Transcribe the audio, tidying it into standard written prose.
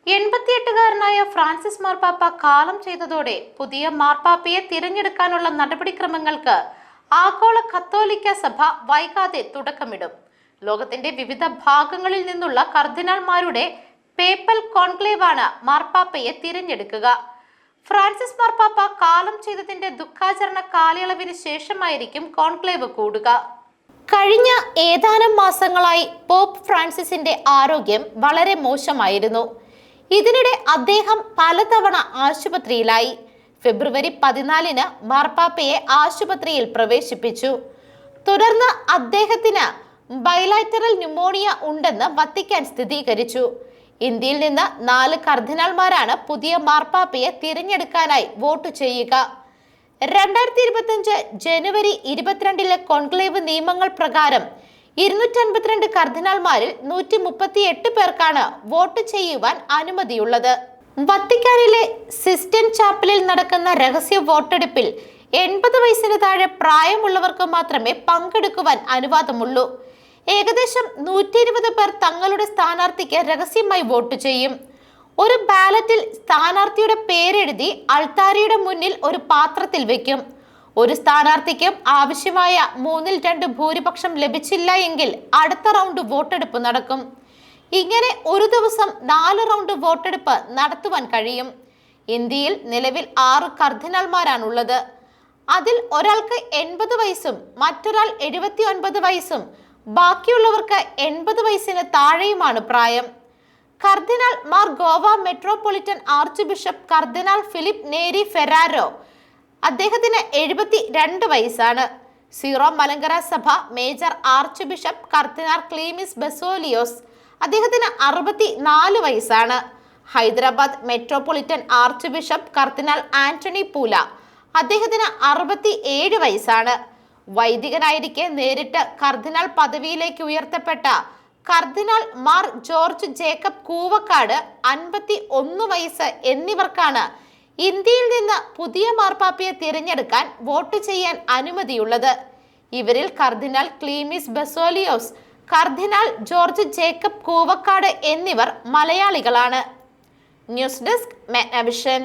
88-കാരനായ Francis മാർപ്പാപ്പ കാലം ചെയ്തതോടെ പുതിയ മാർപ്പാപ്പയെ തിരഞ്ഞെടുക്കാനുള്ള നടപടിക്രമങ്ങൾക്ക് ആഗോള കത്തോലിക്ക സഭ വൈകാതെ തുടക്കമിടും. ലോകത്തിന്റെ വിവിധ ഭാഗങ്ങളിൽ നിന്നുള്ള കർദിനാൾമാരുടെ പേപ്പൽ കോൺക്ലേവാണ് മാർപ്പാപ്പയെ തിരഞ്ഞെടുക്കുക. ഫ്രാൻസിസ് മാർപ്പാപ്പ കാലം ചെയ്തതിന്റെ ദുഃഖാചരണ കാലയളവിന് ശേഷമായിരിക്കും കോൺക്ലേവ് കൂടുക. കഴിഞ്ഞ ഏതാനും മാസങ്ങളായി പോപ്പ് ഫ്രാൻസിസിന്റെ ആരോഗ്യം വളരെ മോശമായിരുന്നു. ഇതിനിടെ അദ്ദേഹം പലതവണ ആശുപത്രിയിലായി. ഫെബ്രുവരി 14-ന് മാർപ്പാപ്പയെ ആശുപത്രിയിൽ പ്രവേശിപ്പിച്ചു. തുടർന്ന് അദ്ദേഹത്തിന് ബൈലാറ്ററൽ ന്യൂമോണിയ ഉണ്ടെന്ന് വത്തിക്കാൻ സ്ഥിരീകരിച്ചു. ഇന്ത്യയിൽ നിന്ന് 4 കർദിനാൾമാരാണ് പുതിയ മാർപ്പാപ്പയെ തിരഞ്ഞെടുക്കാനായി വോട്ട് ചെയ്യുക. 2025 ജനുവരി 22-ലെ കോൺക്ലേവ് നിയമങ്ങൾ പ്രകാരം 252 കർദിനാൾമാരിൽ 138 പേർക്കാണ് വോട്ട് ചെയ്യുവാൻ അനുമതിയുള്ളത്. വത്തിക്കാനിലെ സിസ്റ്റൻ ചാപ്പലിൽ നടക്കുന്ന രഹസ്യ വോട്ടെടുപ്പിൽ 80 വയസ്സിന് താഴെ പ്രായമുള്ളവർക്ക് മാത്രമേ പങ്കെടുക്കുവാൻ അനുവാദമുള്ളൂ. ഏകദേശം 120 പേർ തങ്ങളുടെ സ്ഥാനാർത്ഥിക്ക് രഹസ്യമായി വോട്ട് ചെയ്യും. ഒരു ബാലറ്റിൽ സ്ഥാനാർത്ഥിയുടെ പേരെഴുതി അൾത്താരയുടെ മുന്നിൽ ഒരു പാത്രത്തിൽ വെക്കും. ഒരു സ്ഥാനാർത്ഥിക്കും ആവശ്യമായ 2/3 ഭൂരിപക്ഷം ലഭിച്ചില്ല എങ്കിൽ അടുത്ത റൗണ്ട് വോട്ടെടുപ്പ് നടക്കും. ഇങ്ങനെ ഒരു ദിവസം 4 റൗണ്ട് വോട്ടെടുപ്പ് നടത്തുവാൻ കഴിയും. ഇന്ത്യയിൽ നിലവിൽ 6 കർദിനാൾമാരാണുള്ളത്. അതിൽ ഒരാൾക്ക് 80 വയസ്സും മറ്റൊരാൾ 79 വയസ്സും ബാക്കിയുള്ളവർക്ക് 80 വയസ്സിന് താഴെയുമാണ് പ്രായം. Cardinal Mar Goa metropolitan archbishop cardinal Filipe Neri Ferrao, അദ്ദേഹത്തിന് 72 വയസ്സാണ്. സീറോ മലങ്കര സഭ major archbishop cardinal Cleemis Baselios, അദ്ദേഹത്തിന് 64 വയസ്സാണ്. Hyderabad metropolitan archbishop cardinal Anthony Poola, അദ്ദേഹത്തിന് 67 വയസ്സാണ്. വൈദികനായിരിക്കെ നേരിട്ട് കർദിനാൾ പദവിയിലേക്ക് ഉയർത്തപ്പെട്ട കർദിനാൾ മാർ ജോർജ് ജേക്കബ് കൂവക്കാട് 51 വയസ്സ് എന്നിവർക്കാണ് ഇന്ത്യയിൽ നിന്ന് പുതിയ മാർപ്പാപ്പയെ തിരഞ്ഞെടുക്കാൻ വോട്ട് ചെയ്യാൻ അനുമതിയുള്ളത്. ഇവരിൽ കർദിനാൾ ക്ലീമിസ് ബസോലിയോസ്, കർദിനാൾ ജോർജ് ജേക്കബ് കൂവക്കാട് എന്നിവർ മലയാളികളാണ്. News desk മെഗ്നവിഷൻ.